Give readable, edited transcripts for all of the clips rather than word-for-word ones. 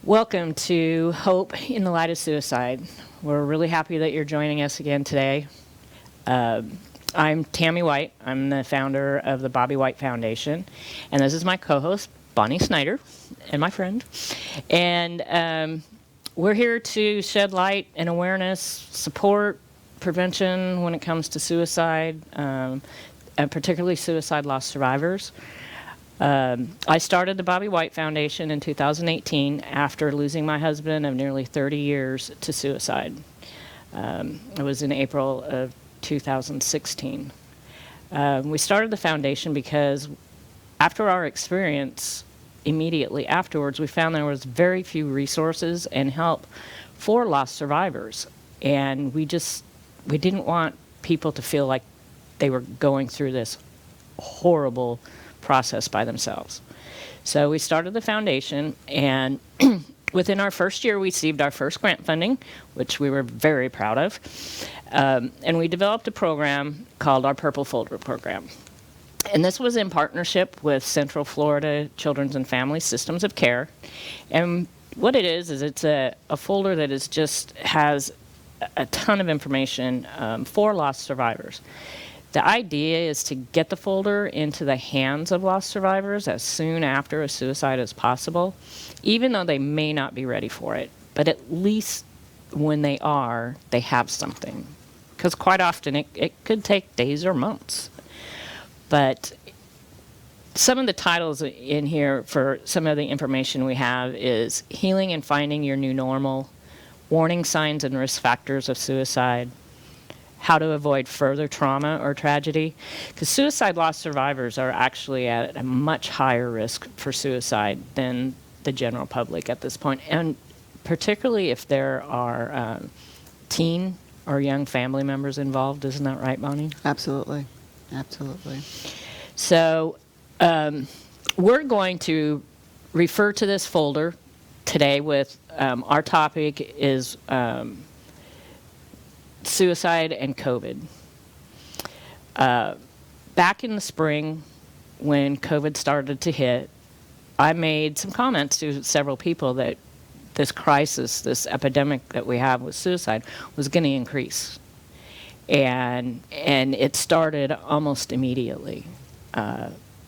Welcome to Hope in the Light of Suicide. We're really happy that you're joining us again today. I'm Tammy White. I'm the founder of the Bobby White Foundation, and this is my co-host, Bonnie Snyder, and my friend. And we're here to shed light and awareness, support, prevention when it comes to suicide, and particularly suicide loss survivors. I started the Bobby White Foundation in 2018 after losing my husband of nearly 30 years to suicide. It was in April of 2016. We started the foundation because after our experience, immediately afterwards, we found there was very few resources and help for lost survivors. And we didn't want people to feel like they were going through this horrible process by themselves. So we started the foundation, and within our first year, we received our first grant funding, which we were very proud of. And we developed a program called our Purple Folder Program. And this was in partnership with Central Florida Children's and Family Systems of Care. And what it is it's a folder that has a ton of information for lost survivors. The idea is to get the folder into the hands of lost survivors as soon after a suicide as possible, even though they may not be ready for it. But at least when they are, they have something. Because quite often it could take days or months. But some of the titles in here for some of the information we have is Healing and Finding Your New Normal, Warning Signs and Risk Factors of Suicide, how to avoid further trauma or tragedy, because suicide loss survivors are actually at a much higher risk for suicide than the general public at this point, and particularly if there are teen or young family members involved. Isn't that right, Bonnie? Absolutely. Absolutely. So we're going to refer to this folder today with our topic is suicide and COVID. Back in the spring, when COVID started to hit, I made some comments to several people that this crisis, this epidemic that we have with suicide, was going to increase. And it started almost immediately.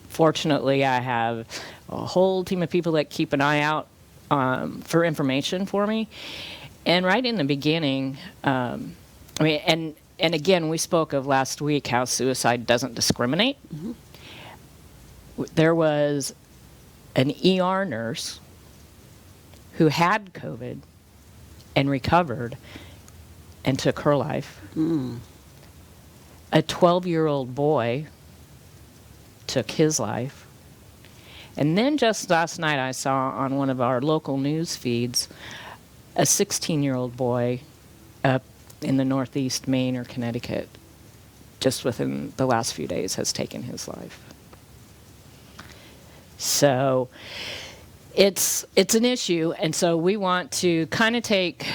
Fortunately, I have a whole team of people that keep an eye out for information for me. And right in the beginning, and again, we spoke of last week how suicide doesn't discriminate. Mm-hmm. There was an ER nurse who had COVID and recovered and took her life. Mm. A 12-year-old boy took his life. And then just last night I saw on one of our local news feeds a 16-year-old boy up in the Northeast Maine or Connecticut, just within the last few days, has taken his life. So it's an issue, and so we want to kind of take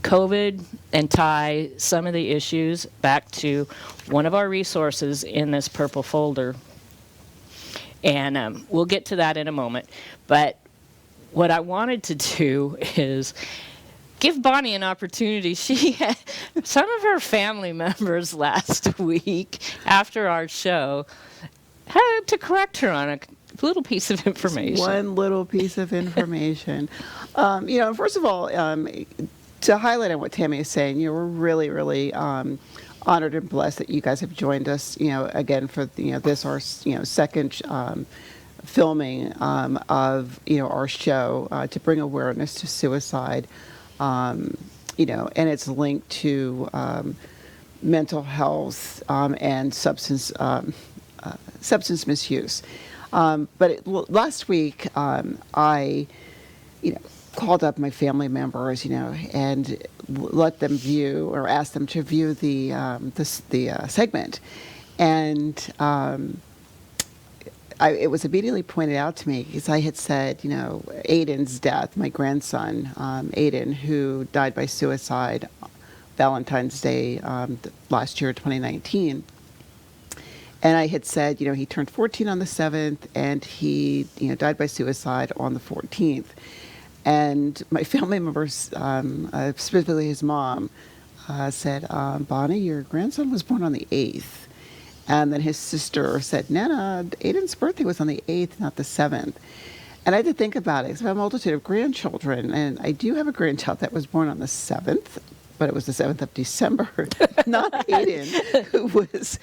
COVID and tie some of the issues back to one of our resources in this purple folder. And we'll get to that in a moment. But what I wanted to do is give Bonnie an opportunity. She had some of her family members last week after our show had to correct her on a little piece of information. One little piece of information. First of all, to highlight on what Tammy is saying, we're really, really honored and blessed that you guys have joined us, again for this our second filming of our show to bring awareness to suicide. And it's linked to mental health and substance misuse. Last week, I, called up my family members, and let them view or asked them to view the segment, and it was immediately pointed out to me because I had said, Aiden's death, my grandson, Aiden, who died by suicide Valentine's Day last year, 2019. And I had said, he turned 14 on the 7th, and he, died by suicide on the 14th. And my family members, specifically his mom, said, Bonnie, your grandson was born on the 8th. And then his sister said, Nana, Aiden's birthday was on the 8th, not the 7th. And I had to think about it because I have a multitude of grandchildren. And I do have a grandchild that was born on the 7th, but it was the 7th of December, not Aiden, who was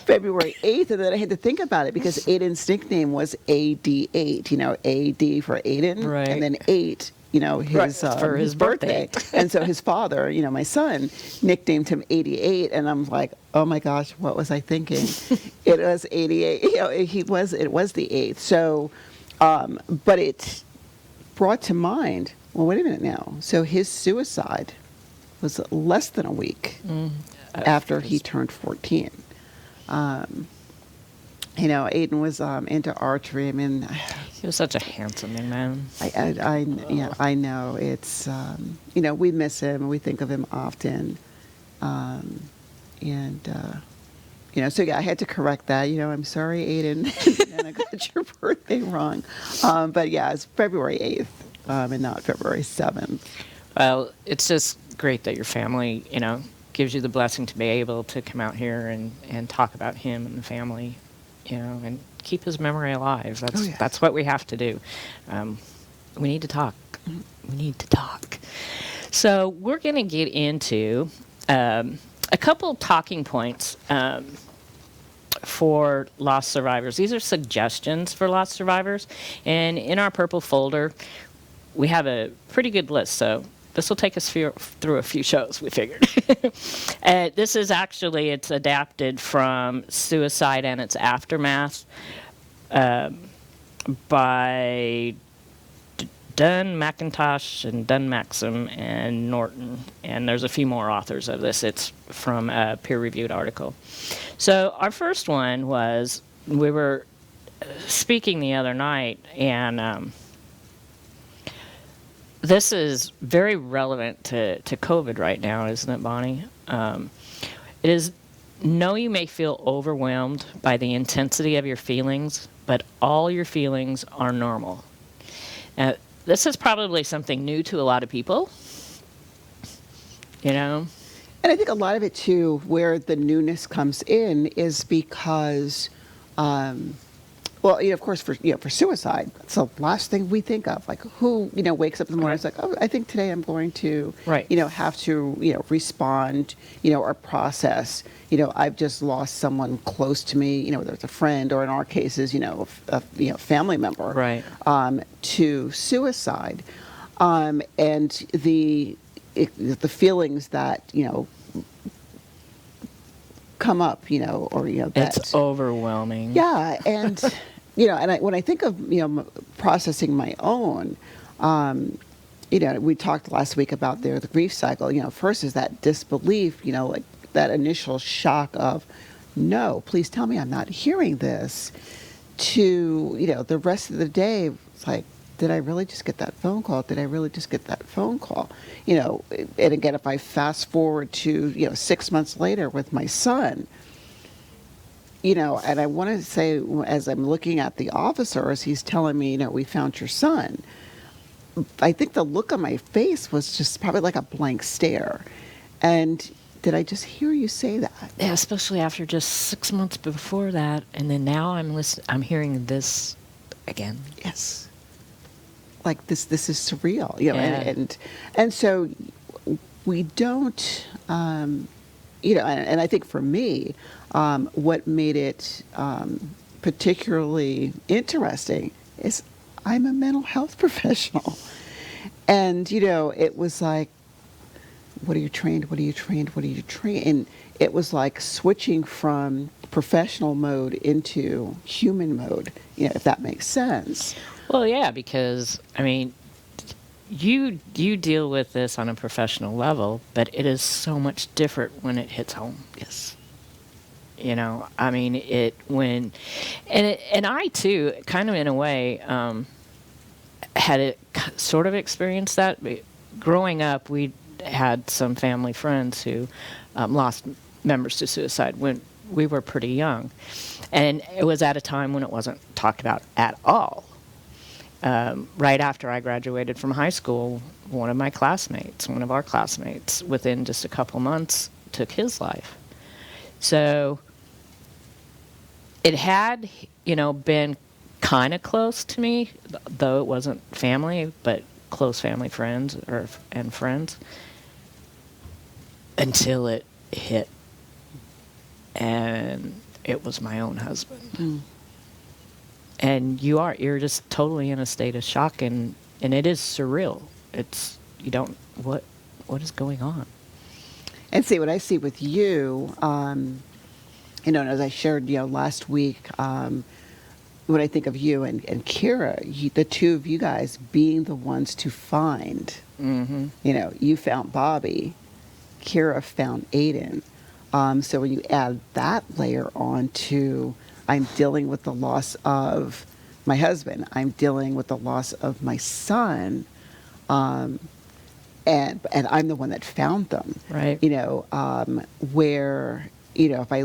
February 8th. And then I had to think about it because Aiden's nickname was AD8, AD for Aiden, Right. and then 8, For his birthday. And so his father, my son, nicknamed him 88. And I'm like, oh my gosh, what was I thinking? It was 88. It was the 8th. So, but it brought to mind, well, wait a minute now. So his suicide was less than a week after he turned 14. Aiden was into archery. I mean, He was such a handsome young man. I know. It's, we miss him and we think of him often. So yeah, I had to correct that. I'm sorry, Aiden, and I got your birthday wrong. But yeah, it's February 8th and not February 7th. Well, it's just great that your family, gives you the blessing to be able to come out here and talk about him and the family, and keep his memory alive. That's what we have to do. We need to talk. We need to talk. So we're going to get into a couple talking points for lost survivors. These are suggestions for lost survivors. And in our purple folder, we have a pretty good list. So this will take us through a few shows, we figured. This is actually, it's adapted from Suicide and Its Aftermath by Dunn, McIntosh, and Dunn Maxim, and Norton. And there's a few more authors of this. It's from a peer-reviewed article. So our first one was, we were speaking the other night, and this is very relevant to COVID right now, isn't it, Bonnie? It is, know you may feel overwhelmed by the intensity of your feelings, but all your feelings are normal. This is probably something new to a lot of people, And I think a lot of it, too, where the newness comes in is because, of course, for suicide, it's the last thing we think of. Like, who, wakes up in the morning and is like, oh, I think today I'm going to, have to, respond, or process. I've just lost someone close to me, whether it's a friend or in our cases, a family member, Right. To suicide. And the feelings that, come up, that It's overwhelming. Yeah, and when I think of processing my own, we talked last week about the grief cycle. First is that disbelief, like that initial shock of, no, please tell me I'm not hearing this. To the rest of the day, it's like, did I really just get that phone call? Did I really just get that phone call? And again, if I fast forward to 6 months later with my son. And I want to say, as I'm looking at the officer, as he's telling me, we found your son, I think the look on my face was just probably like a blank stare. And did I just hear you say that? Yeah, especially after just 6 months before that, and then now I'm hearing this again. Yes. Like this is surreal, Yeah. and so we don't, and I think for me, what made it particularly interesting is I'm a mental health professional, and it was like, what are you trained? What are you trained? What are you trained? And it was like switching from professional mode into human mode, if that makes sense. Well, yeah, because, you deal with this on a professional level, but it is so much different when it hits home. Yes. And I too, kind of in a way, had it sort of experienced that. Growing up, we had some family friends who lost members to suicide when we were pretty young. And it was at a time when it wasn't talked about at all. right after I graduated from high school, one of our classmates, within just a couple months, took his life. So it had, been kind of close to me, though it wasn't family, but close family and friends, until it hit, and it was my own husband. Mm. And you're just totally in a state of shock, and it is surreal. What is going on? And see, what I see with you, and as I shared, last week, when I think of you and Kira, the two of you guys being the ones to find, Mm-hmm. You found Bobby, Kira found Aiden. So when you add that layer on to, I'm dealing with the loss of my husband, I'm dealing with the loss of my son, and I'm the one that found them. Right. Where, if I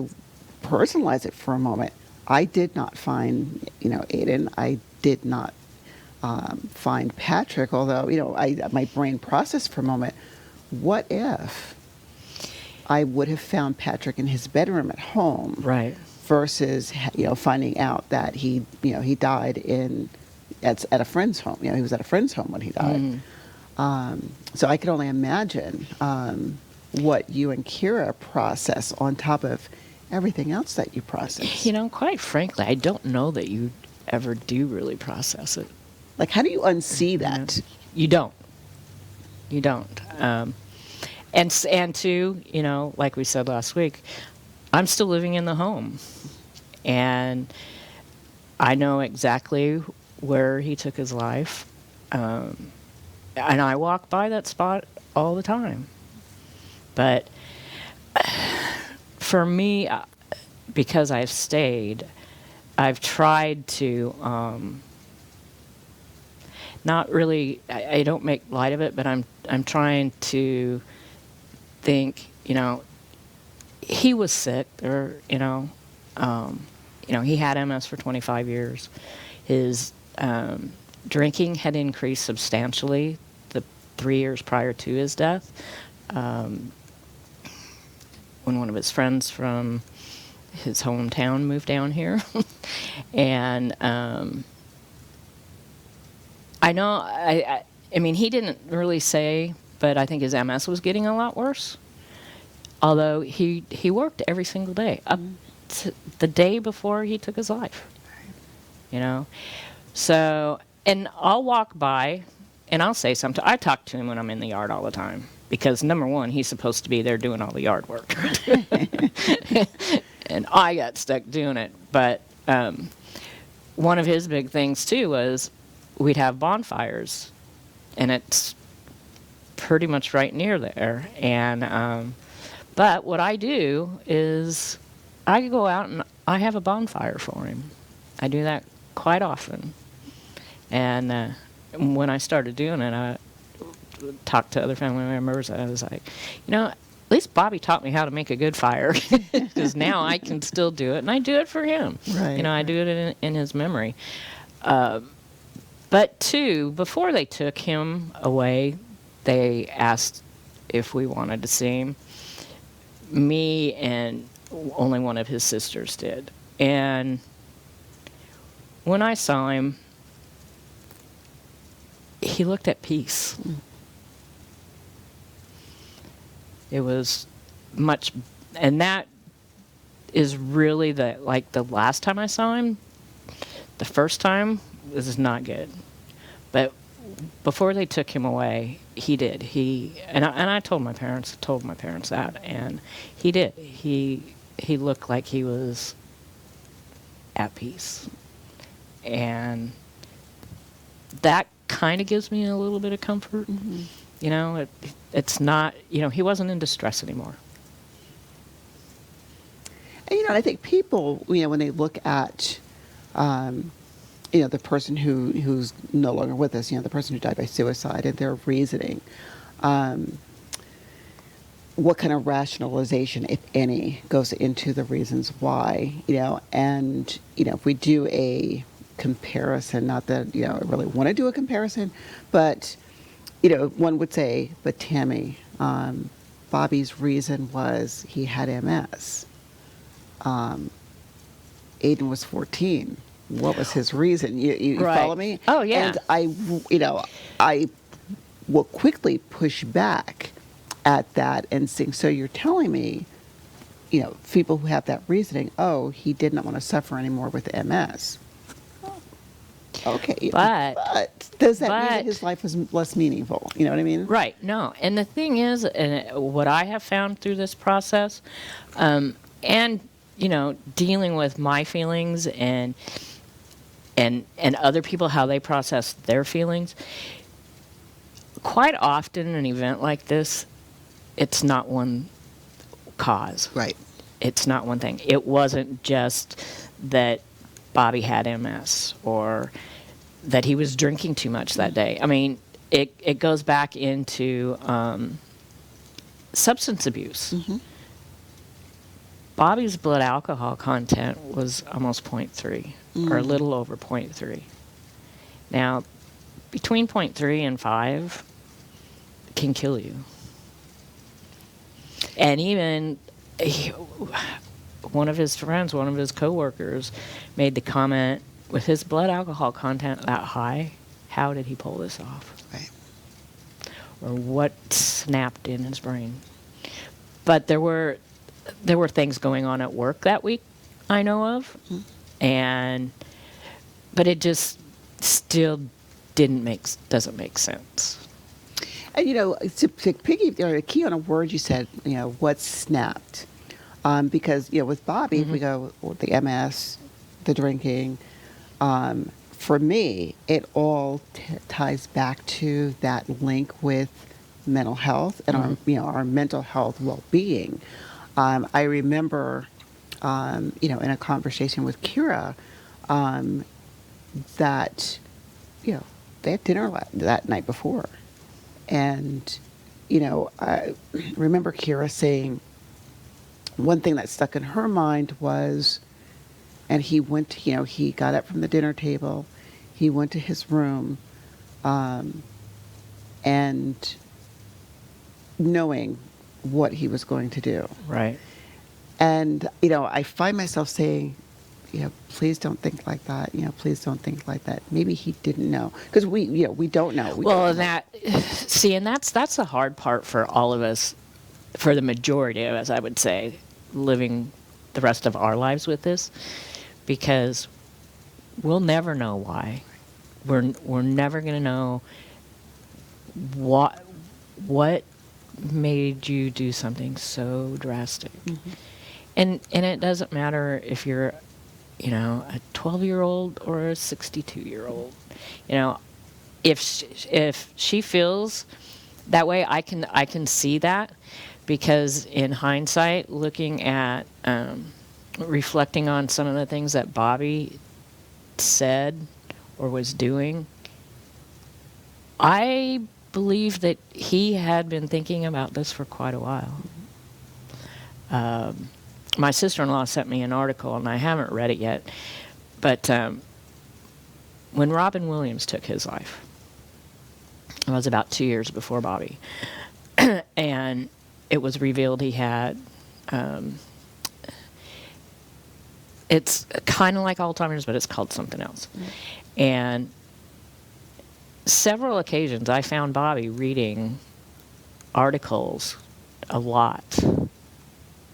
personalize it for a moment, I did not find, Aiden. I did not find Patrick, although, my brain processed for a moment, what if I would have found Patrick in his bedroom at home? Right. Versus, finding out that he died at a friend's home. He was at a friend's home when he died. So I can only imagine what you and Kira process on top of everything else that you process. Quite frankly, I don't know that you ever do really process it. Like, how do you unsee that? You don't. You don't. And two, like we said last week, I'm still living in the home, and I know exactly where he took his life, and I walk by that spot all the time. But for me, because I've stayed, I've tried to not really. I don't make light of it, but I'm trying to think. He was sick, or he had MS for 25 years. His drinking had increased substantially the 3 years prior to his death. When one of his friends from his hometown moved down here, and I know I mean, he didn't really say, but I think his MS was getting a lot worse. Although he worked every single day up to the day before he took his life, So, and I'll walk by and I'll say something. I talk to him when I'm in the yard all the time because, number one, he's supposed to be there doing all the yard work. And I got stuck doing it. But one of his big things, too, was we'd have bonfires. And it's pretty much right near there. And but what I do is I go out and I have a bonfire for him. I do that quite often. And when I started doing it, I talked to other family members. I was like, at least Bobby taught me how to make a good fire, because now I can still do it, and I do it for him. Right. I do it in his memory. But two, before they took him away, they asked if we wanted to see him. Me and only one of his sisters did. And when I saw him, he looked at peace. It was much, and that is really the last time I saw him. The first time was not good, but before they took him away, he did. And I told my parents that, and he did. He looked like he was at peace, and that kind of gives me a little bit of comfort. Mm-hmm. It's not. He wasn't in distress anymore. And I think people, when they look at, the person who's no longer with us, the person who died by suicide, and their reasoning, what kind of rationalization, if any, goes into the reasons why, and if we do a comparison. Not that, I really want to do a comparison, but, one would say, but Tammy, Bobby's reason was he had MS. Aiden was 14. What was his reason? You Right. follow me? Oh, yeah. And I will quickly push back at that and think, so you're telling me, people who have that reasoning, oh, he did not want to suffer anymore with MS. Okay. But does that mean that his life was less meaningful? You know what I mean? Right. No. And the thing is, and what I have found through this process, and dealing with my feelings and other people, how they process their feelings, quite often an event like this, it's not one cause. Right. It's not one thing. It wasn't just that Bobby had MS or that he was drinking too much that day. I mean, it goes back into substance abuse. Mm-hmm. Bobby's blood alcohol content was almost 0.3 or a little over 0.3. Now, between 0.3 and 5 can kill you. And even one of his friends, one of his coworkers, made the comment, with his blood alcohol content that high, how did he pull this off? Right. Or what snapped in his brain? But there were things going on at work that week, I know of, but it just still doesn't make sense. And to the key on a word you said, what snapped, because with Bobby, if we go with the MS, the drinking, for me, it all ties back to that link with mental health and our mental health well-being. I remember, in a conversation with Kira, that, they had dinner that night before. And, I remember Kira saying one thing that stuck in her mind was, and he went, he got up from the dinner table, he went to his room, and knowing what he was going to do. Right. And, I find myself saying, please don't think like that. Please don't think like that. Maybe he didn't know, because we don't know. And that's the hard part for all of us, for the majority of us, I would say, living the rest of our lives with this, because we'll never know why. We're never going to know what made you do something so drastic. Mm-hmm. And it doesn't matter if you're, a 12-year-old or a 62-year-old. If she feels that way, I can see that, because in hindsight, looking at reflecting on some of the things that Bobby said or was doing, I believe that he had been thinking about this for quite a while. My sister-in-law sent me an article, and I haven't read it yet, but when Robin Williams took his life, it was about 2 years before Bobby, and it was revealed he had, it's kind of like Alzheimer's, but it's called something else. Mm-hmm. And several occasions I found Bobby reading articles a lot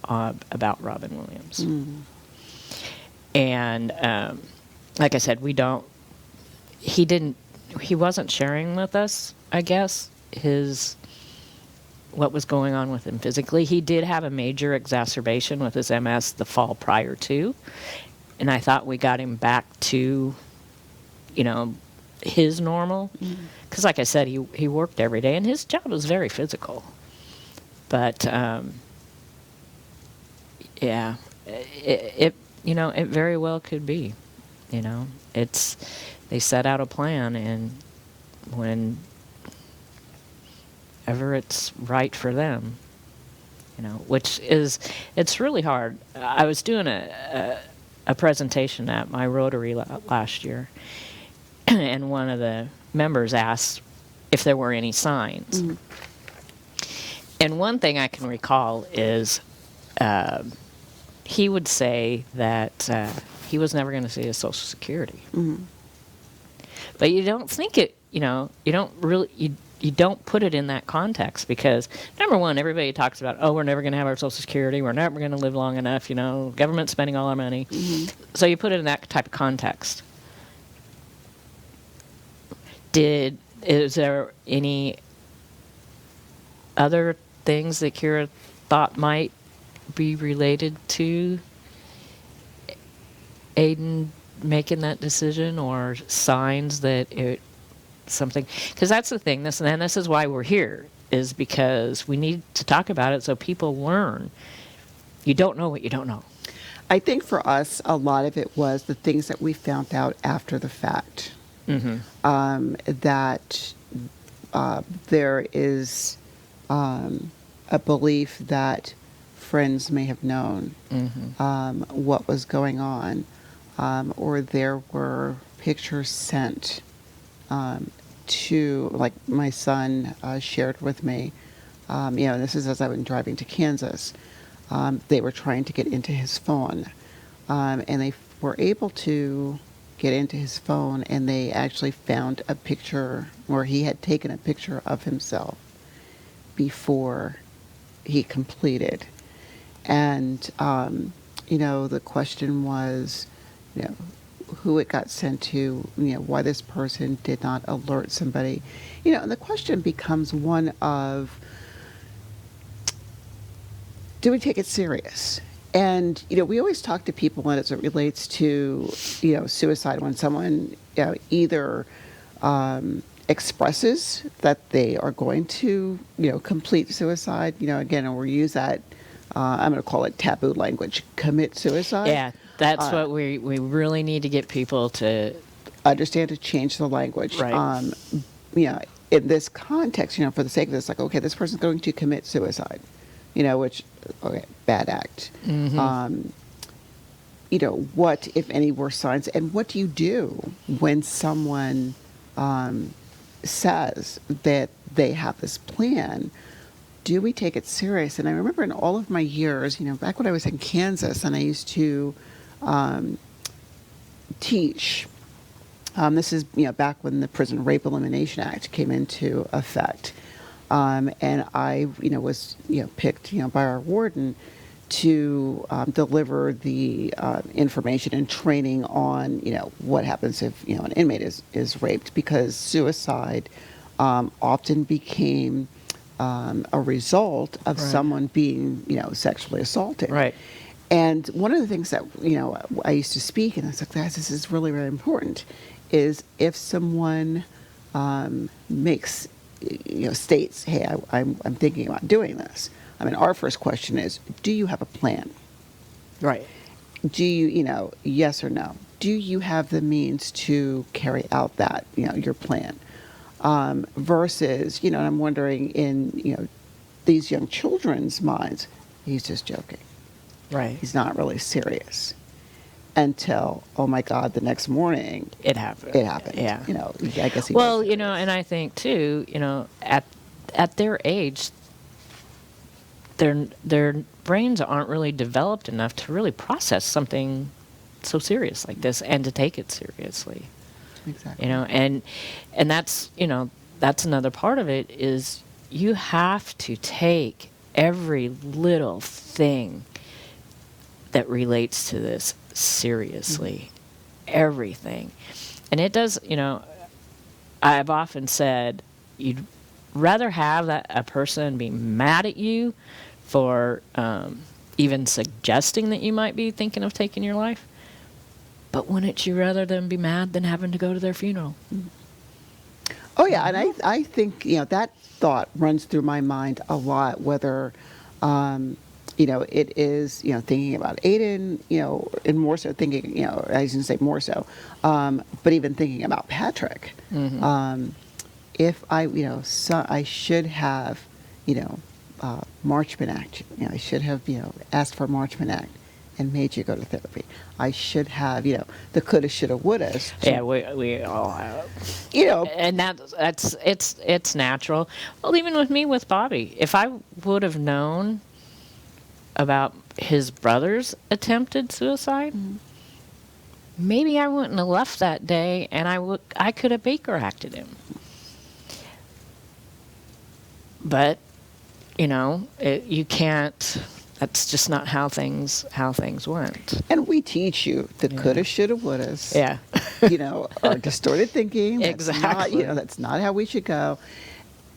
about Robin Williams. Mm. And like I said, he wasn't sharing with us, I guess, what was going on with him physically. He did have a major exacerbation with his MS the fall prior to, and I thought we got him back to, his normal. Because like I said, he worked every day, and his job was very physical. But, yeah, it very well could be, they set out a plan, and whenever it's right for them, it's really hard. I was doing a presentation at my Rotary last year, and one of the members asked if there were any signs. Mm-hmm. And one thing I can recall is he would say that he was never going to see his Social Security. Mm-hmm. But you don't think it, you don't really, you don't put it in that context, because, number one, everybody talks about, oh, we're never going to have our Social Security, we're never going to live long enough, government spending all our money. Mm-hmm. So you put it in that type of context. Is there any other things that Kira thought might be related to Aiden making that decision, or signs that something? Because that's the thing. This is why we're here, is because we need to talk about it so people learn. You don't know what you don't know. I think for us, a lot of it was the things that we found out after the fact. Mm-hmm. That there is a belief that friends may have known Mm-hmm. what was going on, or there were pictures sent to, like my son shared with me. This is as I've been driving to Kansas. They were trying to get into his phone, and they were able to get into his phone, and they actually found a picture where he had taken a picture of himself before he completed. And, the question was, who it got sent to, why this person did not alert somebody. And the question becomes one of, do we take it serious? And, we always talk to people when as it relates to, suicide, when someone either expresses that they are going to, complete suicide, again, and we'll use that, I'm going to call it taboo language, commit suicide. Yeah, that's what we really need to get people to understand, to change the language. Right. In this context, for the sake of this, like, okay, this person's going to commit suicide. Which, okay, bad act. Mm-hmm. What, if any, were signs? And what do you do when someone says that they have this plan? Do we take it serious? And I remember in all of my years, back when I was in Kansas and I used to teach, this is, back when the Prison Rape Elimination Act came into effect. And I, was, picked, by our warden to deliver the information and training on, what happens if, an inmate is raped, because suicide often became a result of Right. someone being, sexually assaulted. Right. And one of the things that, I used to speak, and I was like, guys, this is really, really important, is if someone makes, states, hey, I'm thinking about doing this. I mean, our first question is, do you have a plan? Right. Do you, yes or no? Do you have the means to carry out that, your plan? Versus, and I'm wondering in, these young children's minds, he's just joking. Right. He's not really serious. Until, oh my God, the next morning, It happened. it happened. Yeah. I guess he Well, was serious. and I think too, at their age, their brains aren't really developed enough to really process something so serious like this and to take it seriously. Exactly. And that's, that's another part of it, is you have to take every little thing that relates to this seriously. Everything. And it does, I've often said, you'd rather have a person be mad at you for even suggesting that you might be thinking of taking your life, but wouldn't you rather them be mad than having to go to their funeral? Oh yeah, and I think that thought runs through my mind a lot. Whether it is thinking about Aiden, and more so thinking I didn't say more so, but even thinking about Patrick. Mm-hmm. If I should have Marchman Act. I should have asked for Marchman Act, and made you go to therapy. I should have, the coulda, shoulda, wouldas. Yeah, we all have. You know, And it's natural. Well, even with me with Bobby, if I would have known about his brother's attempted suicide, maybe I wouldn't have left that day, and I could have Baker acted him. But you can't. That's just not how things went. and we teach you the coulda, shoulda, wouldas. Yeah. Our distorted thinking. That's Exactly. Not, that's not how we should go.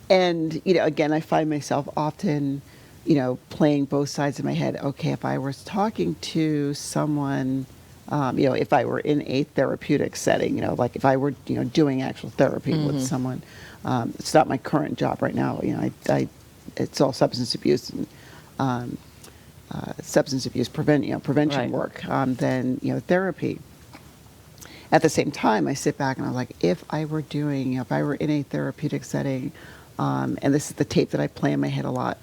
And, again, I find myself often, playing both sides of my head. Okay, if I was talking to someone, if I were in a therapeutic setting, like if I were, doing actual therapy with someone, it's not my current job right now. It's all substance abuse and prevention Right. work, then therapy. At the same time, I sit back and I'm like, if I were in a therapeutic setting, and this is the tape that I play in my head a lot,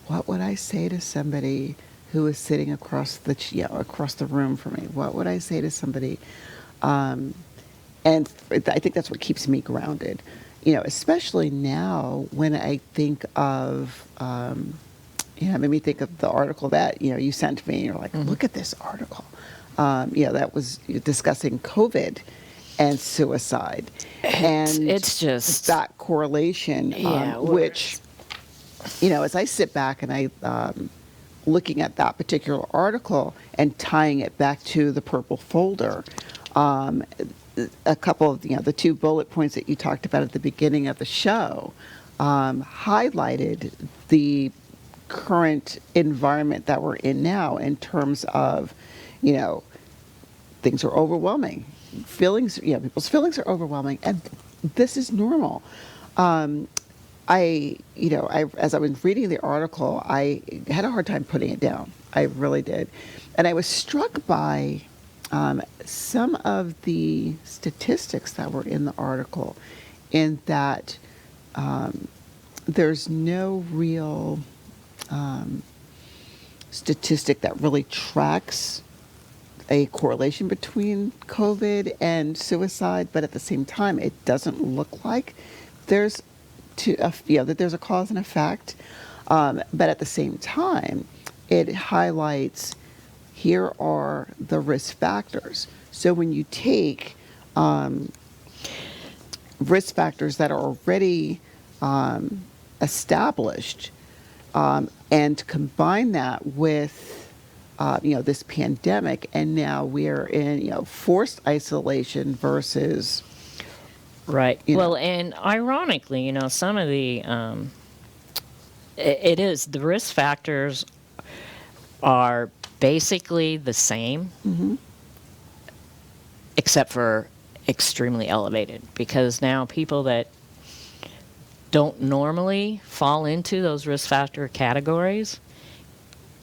what would I say to somebody who is sitting across the room from me? What would I say to somebody? And I think that's what keeps me grounded, especially now when I think of. It made me think of the article that you sent me. You're like, look at this article. That was discussing COVID and suicide, and It's just that correlation. Which, as I sit back and I looking at that particular article and tying it back to the purple folder, a couple of the two bullet points that you talked about at the beginning of the show highlighted the current environment that we're in now in terms of, things are overwhelming. People's feelings are overwhelming, and this is normal. As I was reading the article, I had a hard time putting it down. I really did. And I was struck by some of the statistics that were in the article, in that there's no real statistic that really tracks a correlation between COVID and suicide, but at the same time, it doesn't look like there's that there's a cause and effect. But at the same time, it highlights, here are the risk factors. So when you take risk factors that are already established, and combine that with this pandemic, and now we're in forced isolation versus right. Well, and ironically, some of the it is the risk factors are basically the same, except for extremely elevated, because now people that don't normally fall into those risk factor categories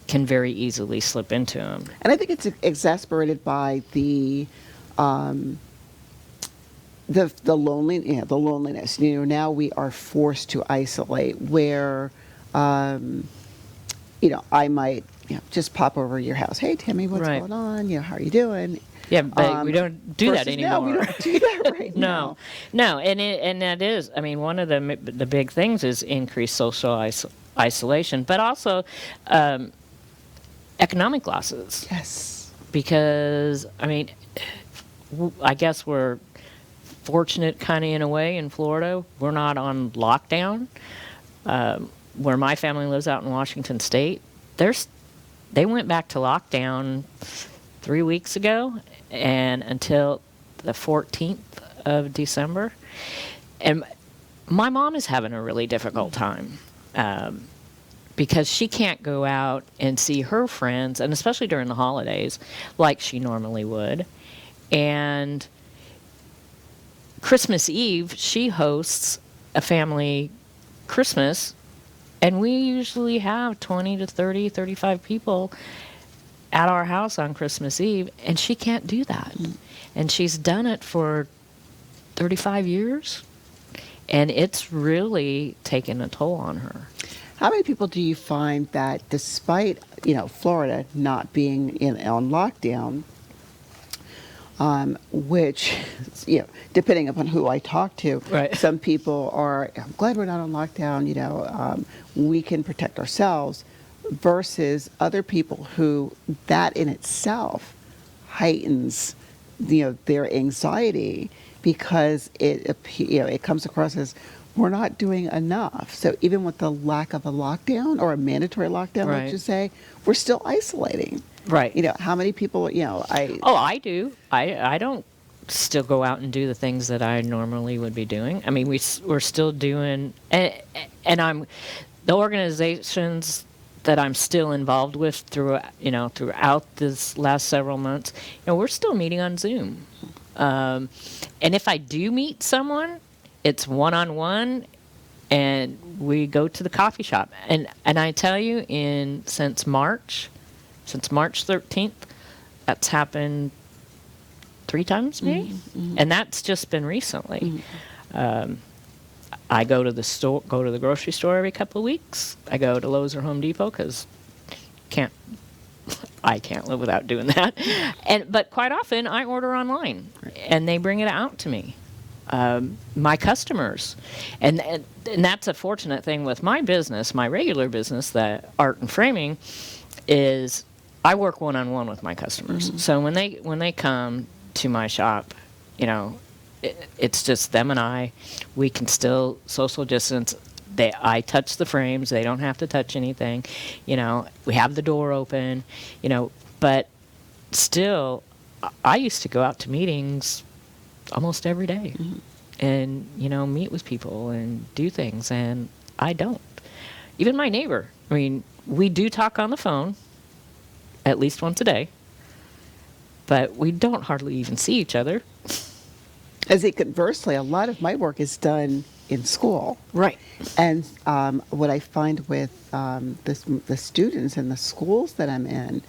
can very easily slip into them. And I think it's exasperated by the loneliness. Now we are forced to isolate, where I might just pop over to your house. Hey, Tammy, what's Right. going on? How are you doing? Yeah, but we don't do that versus anymore. No, we don't do that right now. No, and that is, one of the big things is increased social isolation, but also economic losses. Yes. Because I guess we're fortunate, kind of in a way, in Florida. We're not on lockdown. Where my family lives out in Washington State, they went back to lockdown 3 weeks ago, and until the 14th of December. And my mom is having a really difficult time because she can't go out and see her friends, and especially during the holidays, like she normally would. And Christmas Eve, she hosts a family Christmas, and we usually have 20 to 30, 35 people at our house on Christmas Eve, and she can't do that. And she's done it for 35 years, and it's really taken a toll on her. How many people do you find that despite, Florida not being on lockdown, which, depending upon who I talk to, Right. some people are, I'm glad we're not on lockdown, we can protect ourselves, versus other people who that in itself heightens, their anxiety because it comes across as we're not doing enough. So even with the lack of a lockdown or a mandatory lockdown, let's Right. just say, we're still isolating. Right. How many people, Oh, I do. I don't still go out and do the things that I normally would be doing. I mean, we're still doing, and I'm the organizations that I'm still involved with throughout this last several months. We're still meeting on Zoom, and if I do meet someone, it's one-on-one, and we go to the coffee shop. And I tell you, since March 13th, that's happened 3 times, maybe, and that's just been recently. I go to the grocery store every couple of weeks. I go to Lowe's or Home Depot because I can't live without doing that. But quite often I order online, and they bring it out to me. My customers, and that's a fortunate thing with my business, my regular business, the art and framing, is I work one-on-one with my customers. So when they come to my shop, it's just them and I. We can still social distance. I touch the frames. They don't have to touch anything. We have the door open. But still, I used to go out to meetings almost every day, and meet with people and do things. And I don't. Even my neighbor. I mean, we do talk on the phone at least once a day, but we don't hardly even see each other. As conversely, a lot of my work is done in school. Right. And what I find with the students in the schools that I'm in,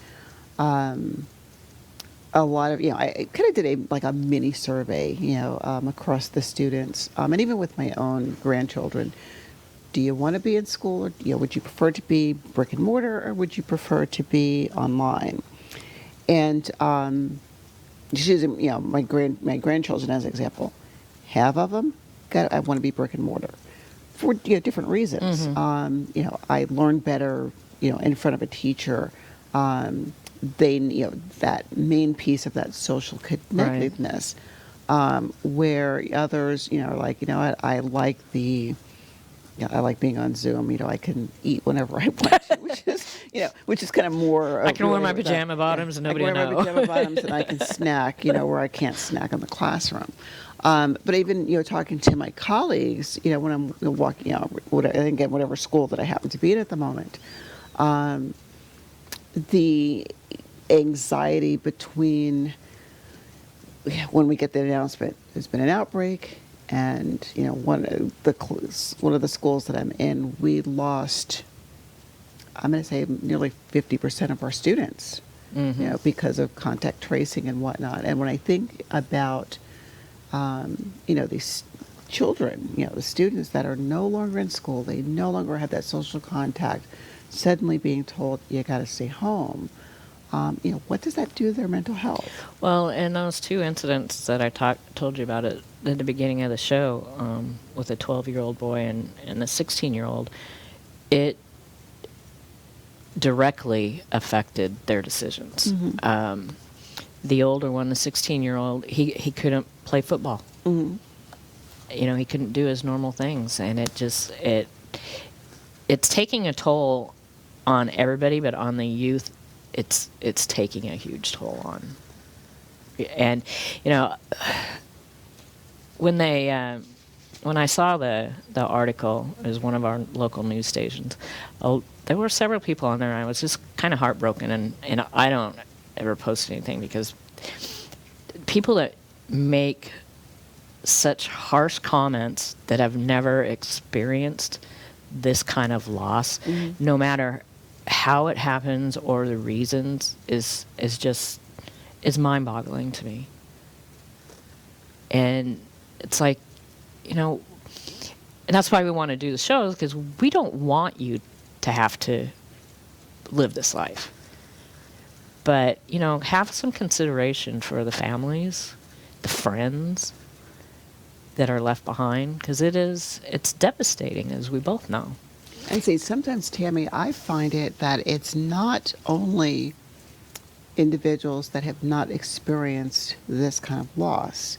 a lot of, I kind of did a mini survey, across the students, and even with my own grandchildren. Do you want to be in school, or would you prefer to be brick and mortar, or would you prefer to be online? And just using my grandchildren as an example, half of them I want to be brick and mortar for different reasons. I learn better in front of a teacher. They that main piece of that social connectiveness, where others are like, what, I like I like being on Zoom. I can eat whenever I want to, which is kind of more. I can wear my pajama bottoms and nobody will know. I can wear my pajama bottoms and I can snack, where I can't snack in the classroom. But even talking to my colleagues, when I'm walking out, again, whatever school that I happen to be in at the moment, the anxiety between when we get the announcement, there's been an outbreak. And one of the schools that I'm in, we lost, I'm going to say, nearly 50% of our students, because of contact tracing and whatnot. And when I think about, these children, the students that are no longer in school, they no longer have that social contact, suddenly being told you got to stay home. What does that do to their mental health? Well, and those 2 incidents that I told you about at the beginning of the show, with a 12-year-old boy and a 16-year-old, it directly affected their decisions. The older one, the 16-year-old, he couldn't play football. He couldn't do his normal things, and it's taking a toll on everybody, but on the youth, it's taking a huge toll on. And when I saw the article, it was one of our local news stations. There were several people on there. I was just kind of heartbroken, and I don't ever post anything because people that make such harsh comments that have never experienced this kind of loss, no matter how it happens or the reasons, is mind-boggling to me. And it's like, and that's why we want to do the shows, because we don't want you to have to live this life. But, have some consideration for the families, the friends that are left behind, because it's devastating, as we both know. And see, sometimes, Tammy, I find it that it's not only individuals that have not experienced this kind of loss.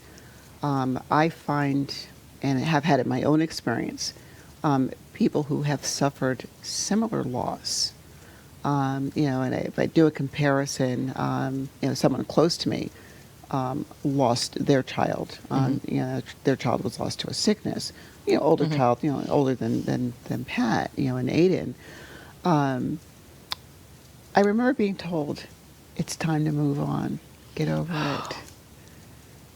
I find, and have had it my own experience, people who have suffered similar loss. And if I do a comparison, someone close to me lost their child. Their child was lost to a sickness. Older child, older than Pat, and Aiden. I remember being told, it's time to move on, get over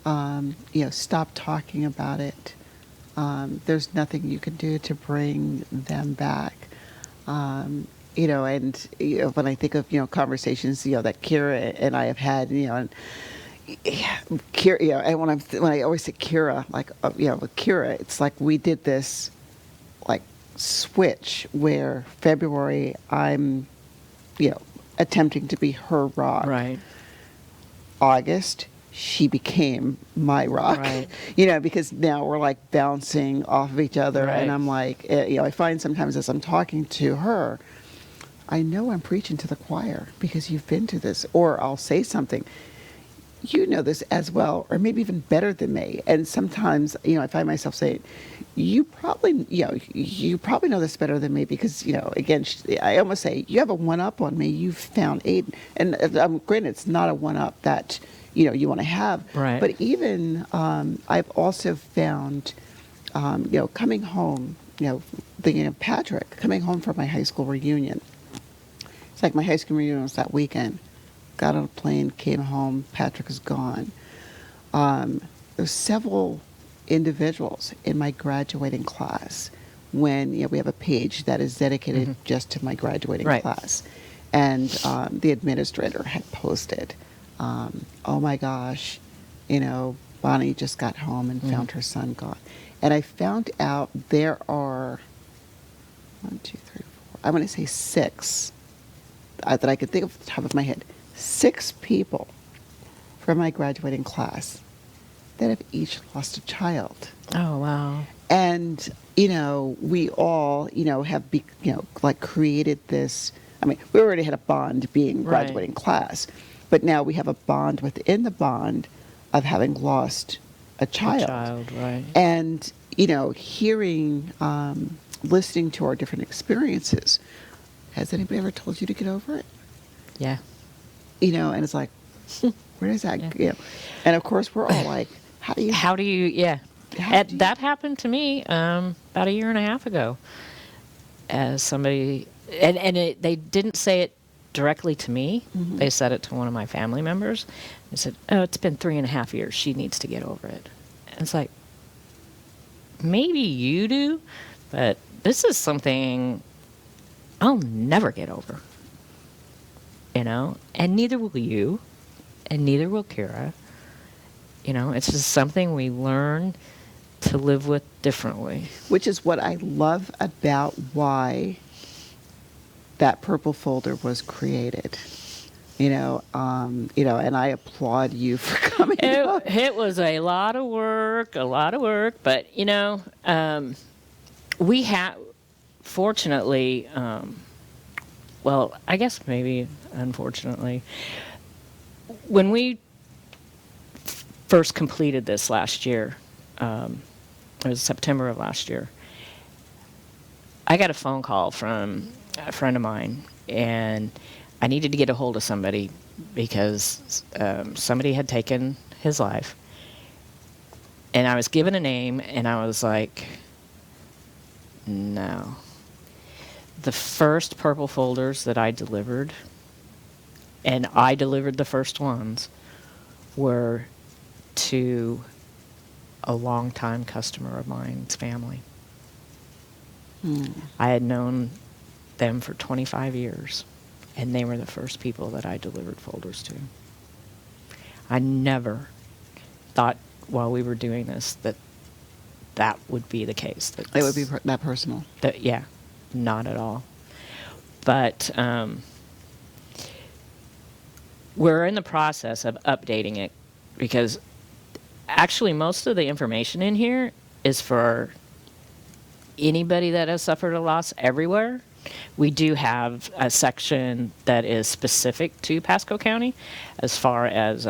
it. Stop talking about it. There's nothing you can do to bring them back. And when I think of conversations that Kira and I have had, and Kira, and when I always say Kira, like with Kira, it's like we did this like switch where February I'm attempting to be her rock. Right. August, she became my rock. Right. Because now we're like bouncing off of each other. Right. And I'm like, I find sometimes as I'm talking to her, I know I'm preaching to the choir because you've been to this. Or I'll say something, you know this as well, or maybe even better than me. And sometimes, I find myself saying, you probably know this better than me because, again, I almost say, you have a one-up on me. You've found Aiden. And granted, it's not a one-up that, you want to have. Right. But even I've also found, coming home, thinking of Patrick, coming home from my high school reunion. It's like my high school reunion was that weekend. Got on a plane, came home, Patrick is gone. There's several individuals in my graduating class when we have a page that is dedicated just to my graduating class. And the administrator had posted, oh my gosh, Bonnie just got home and found her son gone. And I found out there are 1, 2, 3, 4, I want to say 6 that I could think of off the top of my head. 6 people from my graduating class that have each lost a child. Oh, wow. And, we all, have, created this. I mean, we already had a bond being graduating class, but now we have a bond within the bond of having lost a child. A child, right. And, hearing, listening to our different experiences. Has anybody ever told you to get over it? Yeah. And it's like, where does that go? And of course, we're all like, how do you? That happened to me about a year and a half ago. As somebody, they didn't say it directly to me. Mm-hmm. They said it to one of my family members. They said, oh, it's been 3.5 years. She needs to get over it. And it's like, maybe you do, but this is something I'll never get over. And neither will you, and neither will Kira. It's just something we learn to live with differently. Which is what I love about why that purple folder was created. And I applaud you for coming. It was a lot of work, but we have, fortunately, well, I guess maybe unfortunately, when we first completed this last year, it was September of last year, I got a phone call from a friend of mine, and I needed to get a hold of somebody because somebody had taken his life. And I was given a name, and I was like, no. The first purple folders that I delivered, and I delivered the first ones, were to a longtime customer of mine's family. I had known them for 25 years, and they were the first people that I delivered folders to. I never thought while we were doing this that would be the case. It would be that personal. Yeah, not at all. But we're in the process of updating it because actually most of the information in here is for anybody that has suffered a loss everywhere. We do have a section that is specific to Pasco County as far as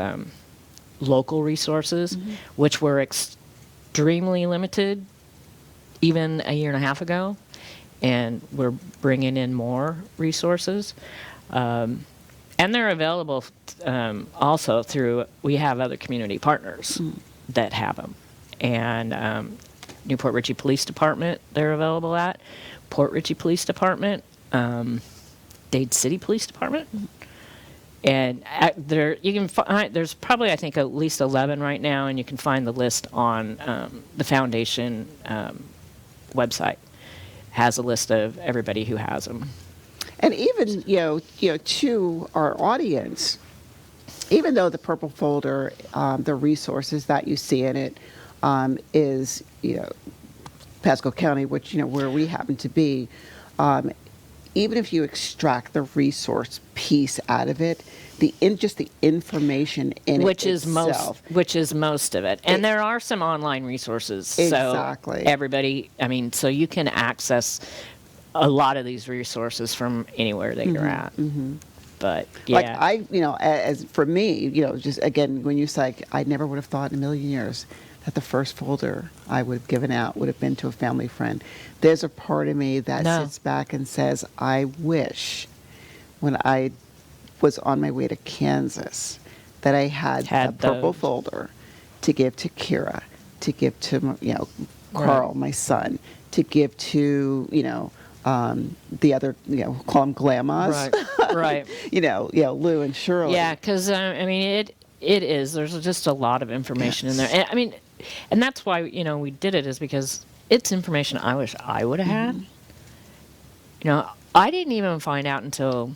local resources, which were extremely limited even a year and a half ago, and we're bringing in more resources. And they're available also through, we have other community partners that have them. And Newport Richey Police Department, they're available at. Port Richey Police Department, Dade City Police Department. And there, you can find, there's probably, I think, at least 11 right now, and you can find the list on the foundation website. Has a list of everybody who has them. And even, to our audience, even though the purple folder, the resources that you see in it is, Pasco County, which, where we happen to be, even if you extract the resource piece out of it, just the information in which it is itself. which is most of it. And there are some online resources. Exactly. So everybody, so you can access a lot of these resources from anywhere that you're at. But yeah, Like as for me, just again, when you say, I never would have thought in a million years that the first folder I would have given out would have been to a family friend. There's a part of me that sits back and says, I wish when I was on my way to Kansas that I had the purple folder to give to Kira, to give to Carl, my son, to give to the other, call them glamas, right. Lou and Shirley. Yeah, because it is. There's just a lot of information in there, and that's why we did it, is because it's information I wish I would have had. I didn't even find out until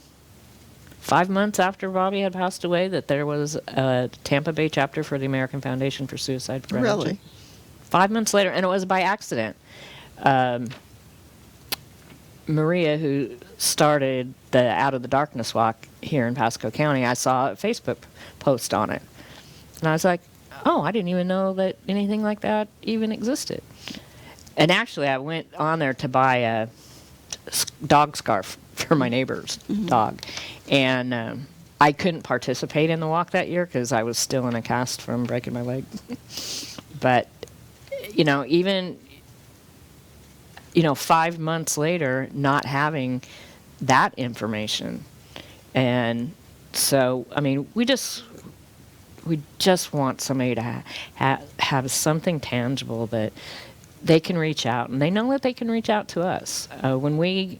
5 months after Bobby had passed away that there was a Tampa Bay chapter for the American Foundation for Suicide Prevention. Really? 5 months later, and it was by accident. Maria, who started the Out of the Darkness Walk here in Pasco County, I saw a Facebook post on it. And I was like, oh, I didn't even know that anything like that even existed. And actually, I went on there to buy a dog scarf for my neighbor's dog. And I couldn't participate in the walk that year because I was still in a cast from breaking my leg. But, even 5 months later, not having that information. And so, we just want somebody to have something tangible that they can reach out, and they know that they can reach out to us. When we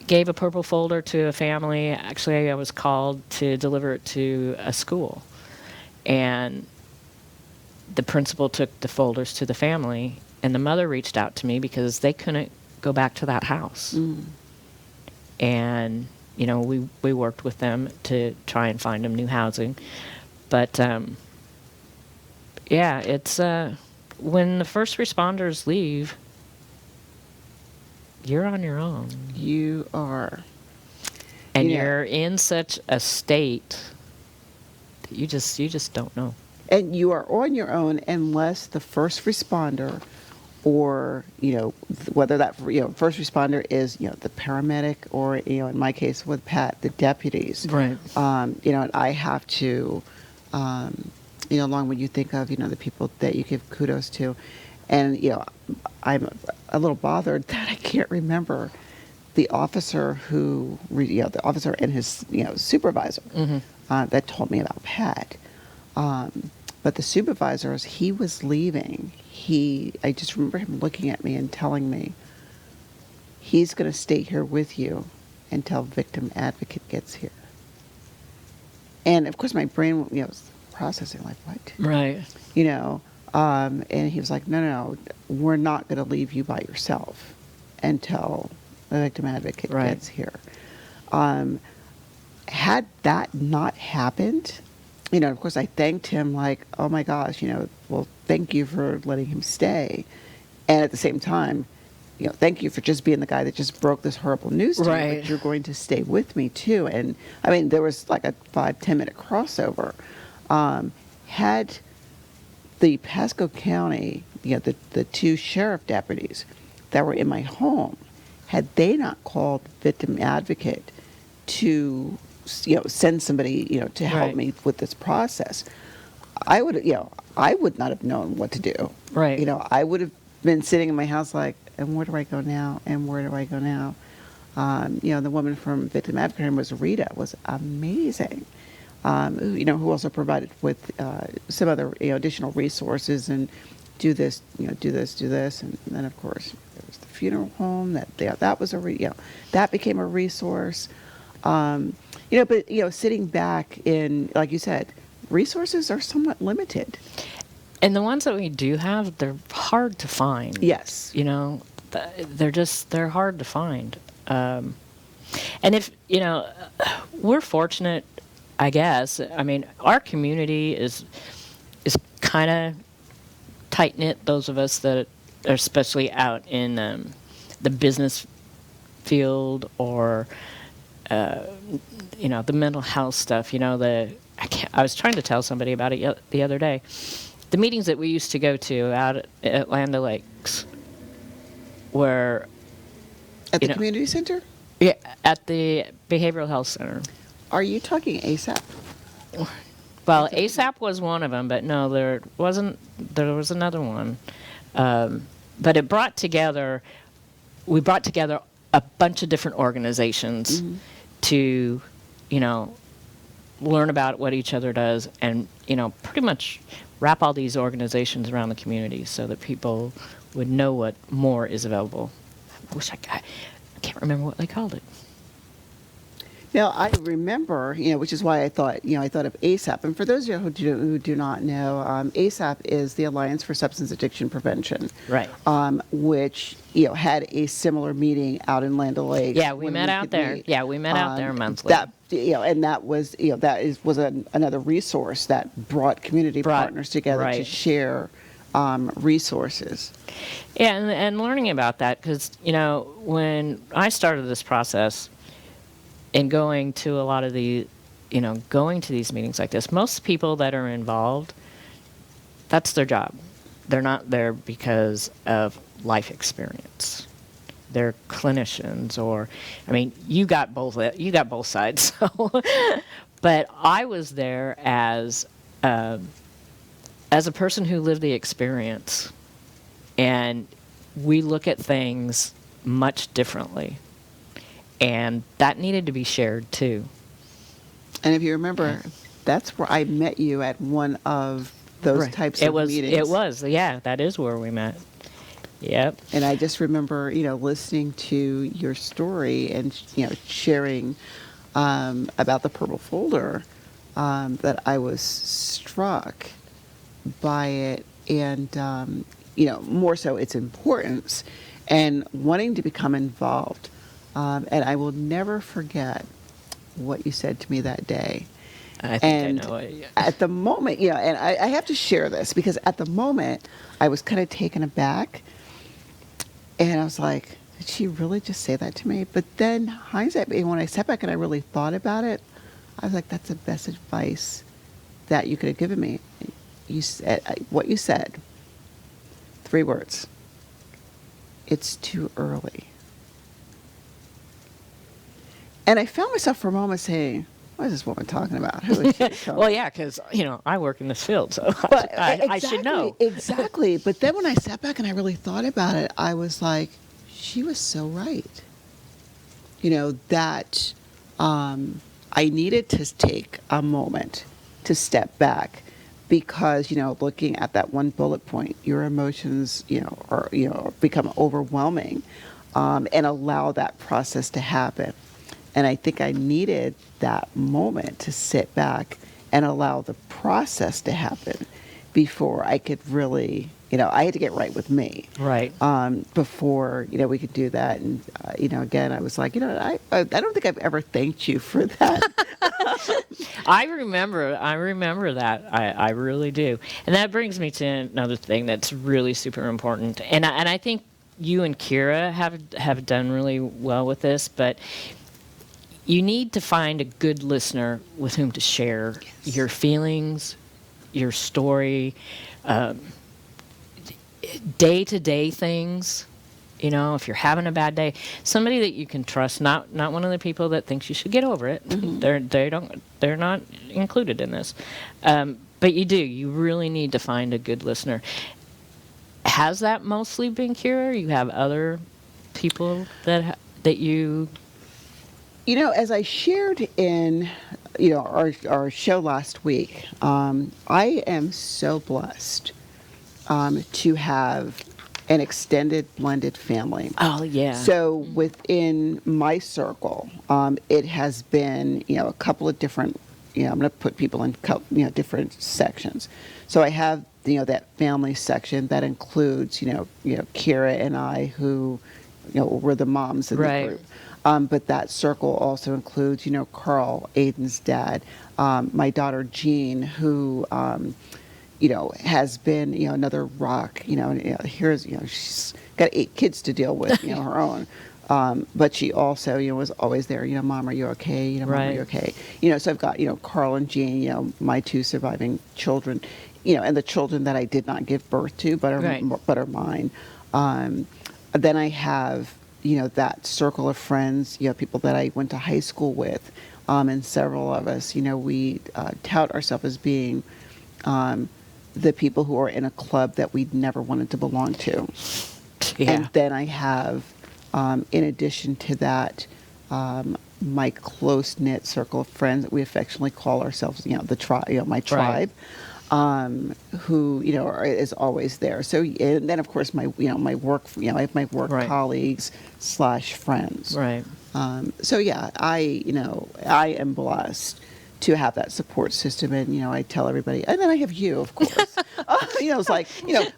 gave a purple folder to a family, actually I was called to deliver it to a school. And the principal took the folders to the family, and the mother reached out to me because they couldn't go back to that house. And, we worked with them to try and find them new housing. But, it's when the first responders leave, you're on your own. You are. And you're in such a state that you just don't know. And you are on your own unless the first responder, or whether that first responder is the paramedic, or in my case with Pat, the deputies, right? And I have to along when you think of the people that you give kudos to, and I'm a little bothered that I can't remember the officer who the officer and his supervisor that told me about Pat. But the supervisor, as he was leaving, I just remember him looking at me and telling me, he's going to stay here with you until victim advocate gets here. And of course my brain was processing, like, what? Right. And he was like, no, we're not going to leave you by yourself until the victim advocate gets here. Had that not happened, of course I thanked him, like, oh my gosh, well, thank you for letting him stay. And at the same time, thank you for just being the guy that just broke this horrible news to me, Right. but you're going to stay with me too. And I mean, there was like a 5-10 minute crossover. Had the Pasco County, the two sheriff deputies that were in my home, had they not called victim advocate to, send somebody, to help Right. me with this process, I would, I would not have known what to do. Right. I would have been sitting in my house like, and where do I go now? And where do I go now? The woman from Victim Advocate was Rita, was amazing. Who also provided with some other additional resources and do this, do this, and then of course there was the funeral home that was that became a resource. But sitting back in, like you said, resources are somewhat limited. And the ones that we do have, they're hard to find. Yes. They're hard to find. And if, we're fortunate, I guess. I mean, our community is kind of tight-knit, those of us that are especially out in the business field or, the mental health stuff. I was trying to tell somebody about it the other day. The meetings that we used to go to out at Land O'Lakes were... At the community center? Yeah, at the Behavioral Health Center. Are you talking ASAP? Well, ASAP was one of them, but no, there wasn't. There was another one. But we brought together a bunch of different organizations to, learn about what each other does and, pretty much wrap all these organizations around the community so that people would know what more is available. I can't remember what they called it. Now, I remember, which is why I thought of ASAP. And for those of you who do not know, ASAP is the Alliance for Substance Addiction Prevention. Right. Which, had a similar meeting out in Land O'Lakes. Yeah, we met out there. Meet. Yeah, we met out there monthly. That, and that was, was another resource that brought community partners together to share resources. Yeah, and learning about that, because, when I started this process and going to a lot of going to these meetings like this, most people that are involved, that's their job. They're not there because of life experience. They're clinicians, you got both sides. So, but I was there as a person who lived the experience, and we look at things much differently, and that needed to be shared too. And if you remember, that's where I met you at one of those types of meetings. It was, that is where we met. Yep. And I just remember, listening to your story and, sharing about the purple folder, that I was struck by it and, more so its importance and wanting to become involved. And I will never forget what you said to me that day. I think I know it. Yeah. At the moment, and I have to share this because at the moment I was kind of taken aback. And I was like, did she really just say that to me? But then hindsight, when I sat back and I really thought about it, I was like, that's the best advice that you could have given me. You said what you said. 3 words. It's too early. And I found myself for a moment saying, what is this woman talking about? Who is she? Well, yeah, because, I work in this field, so I should know. Exactly. But then when I sat back and I really thought about it, I was like, she was so right. That I needed to take a moment to step back because, looking at that one bullet point, your emotions, become overwhelming, and allow that process to happen. And I think I needed that moment to sit back and allow the process to happen before I could really, I had to get right with me. Right. Before, we could do that. And, again, I was like, I don't think I've ever thanked you for that. I remember that. I really do. And that brings me to another thing that's really super important. And I think you and Kira have done really well with this, but you need to find a good listener with whom to share your feelings, your story, day-to-day things. You know, if you're having a bad day, somebody that you can trust, not one of the people that thinks you should get over it. They're not included in this. But you really need to find a good listener. Has that mostly been Kira? You have other people that you... You know, as I shared in, our show last week, I am so blessed to have an extended blended family. Oh, yeah. So within my circle, it has been, a couple of different, I'm going to put people in, different sections. So I have, that family section that includes, Kira and I, who, were the moms in the group. But that circle also includes, Carl, Aiden's dad, my daughter Jean, who, has been, another rock, here's, she's got 8 kids to deal with, her own. But she also, was always there, Mom, are you okay? Mom, are you okay? So I've got, Carl and Jean, my 2 surviving children, and the children that I did not give birth to, but are mine. Then I have, that circle of friends, people that I went to high school with, and several of us, we tout ourselves as being the people who are in a club that we never wanted to belong to. Yeah. And then I have, in addition to that, my close-knit circle of friends that we affectionately call ourselves, the tribe, my tribe. Who is always there. So, and then of course my my work, I have my work colleagues / friends. Right. So yeah, I am blessed to have that support system, and I tell everybody, and then I have you, of course. It's like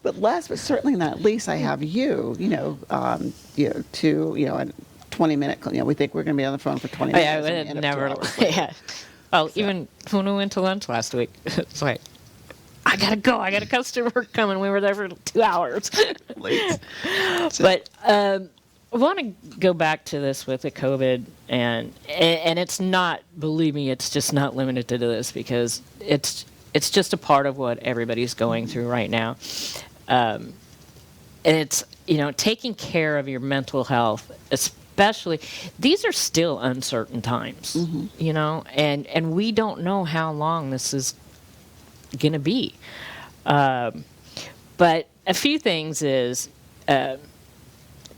but last but certainly not least, I have you. To a 20-minute. We think we're going to be on the phone for 20 minutes. Yeah, it never. Yeah. Well, so. Even when we went to lunch last week, it's like, I gotta go. I got a customer coming. We were there for 2 hours. Late. But I want to go back to this with the COVID, and it's not. Believe me, it's just not limited to this, because it's just a part of what everybody's going through right now, and it's taking care of your mental health, especially. These are still uncertain times, and we don't know how long this is going to be. But a few things is, and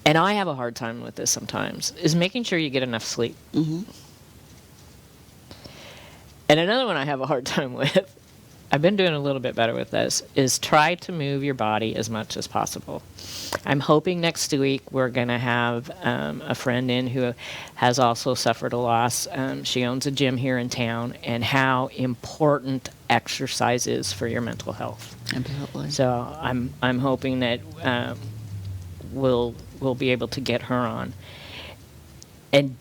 I have a hard time with this sometimes, is making sure you get enough sleep. Mm-hmm. And another one I have a hard time with, I've been doing a little bit better with this, is try to move your body as much as possible. I'm hoping next week we're going to have a friend in who has also suffered a loss. She owns a gym here in town, and how important exercise is for your mental health. Absolutely. So I'm hoping that we'll be able to get her on. And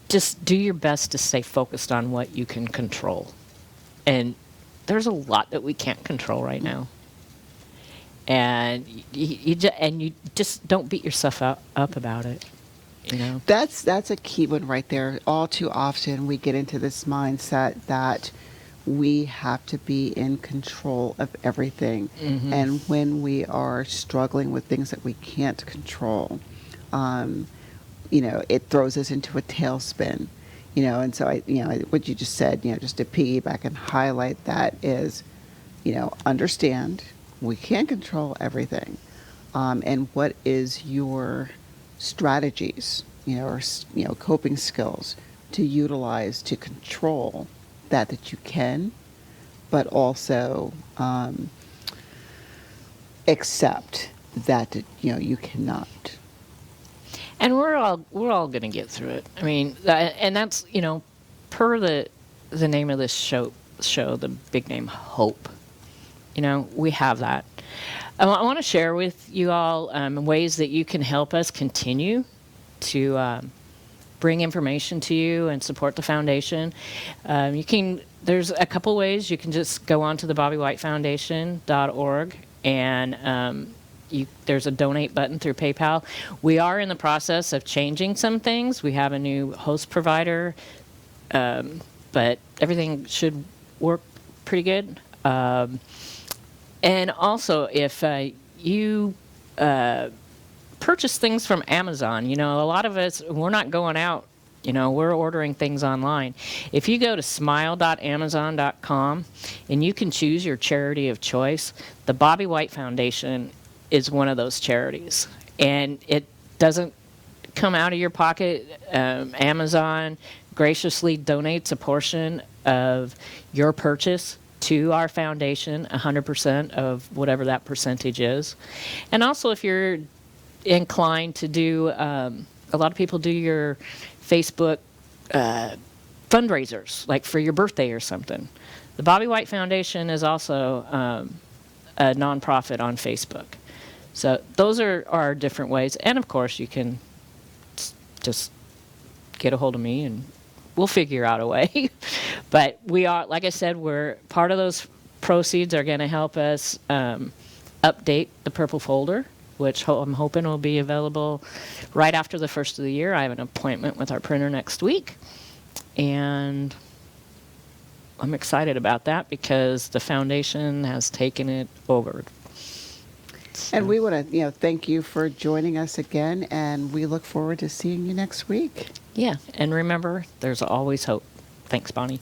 just do your best to stay focused on what you can control. And there's a lot that we can't control right now. And you just don't beat yourself up about it. That's a key one right there. All too often we get into this mindset that we have to be in control of everything. Mm-hmm. And when we are struggling with things that we can't control, it throws us into a tailspin. And so what you just said, just to piggyback and highlight that is, understand we can't control everything. And what is your strategies, or, coping skills to utilize to control that you can, but also accept that, you cannot. And we're all going to get through it. I mean, and that's, per the name of this show, the big name, hope. We have that. I want to share with you all ways that you can help us continue to bring information to you and support the foundation. There's a couple ways. You can just go on to the BobbyWhiteFoundation.org and there's a donate button through PayPal. We are in the process of changing some things. We have a new host provider, but everything should work pretty good. And also, if you purchase things from Amazon, a lot of us, we're not going out. We're ordering things online. If you go to smile.amazon.com and you can choose your charity of choice, the Bobby White Foundation is one of those charities. And it doesn't come out of your pocket. Amazon graciously donates a portion of your purchase to our foundation, 100% of whatever that percentage is. And also, if you're inclined to do, a lot of people do your Facebook fundraisers, like for your birthday or something. The Bobby White Foundation is also a nonprofit on Facebook. So those are different ways. And of course, you can just get a hold of me and we'll figure out a way. But we are, like I said, we're part of those proceeds are going to help us update the purple folder, which I'm hoping will be available right after the first of the year. I have an appointment with our printer next week, and I'm excited about that because the foundation has taken it over. And we want to, thank you for joining us again, and we look forward to seeing you next week. Yeah, and remember, there's always hope. Thanks, Bonnie.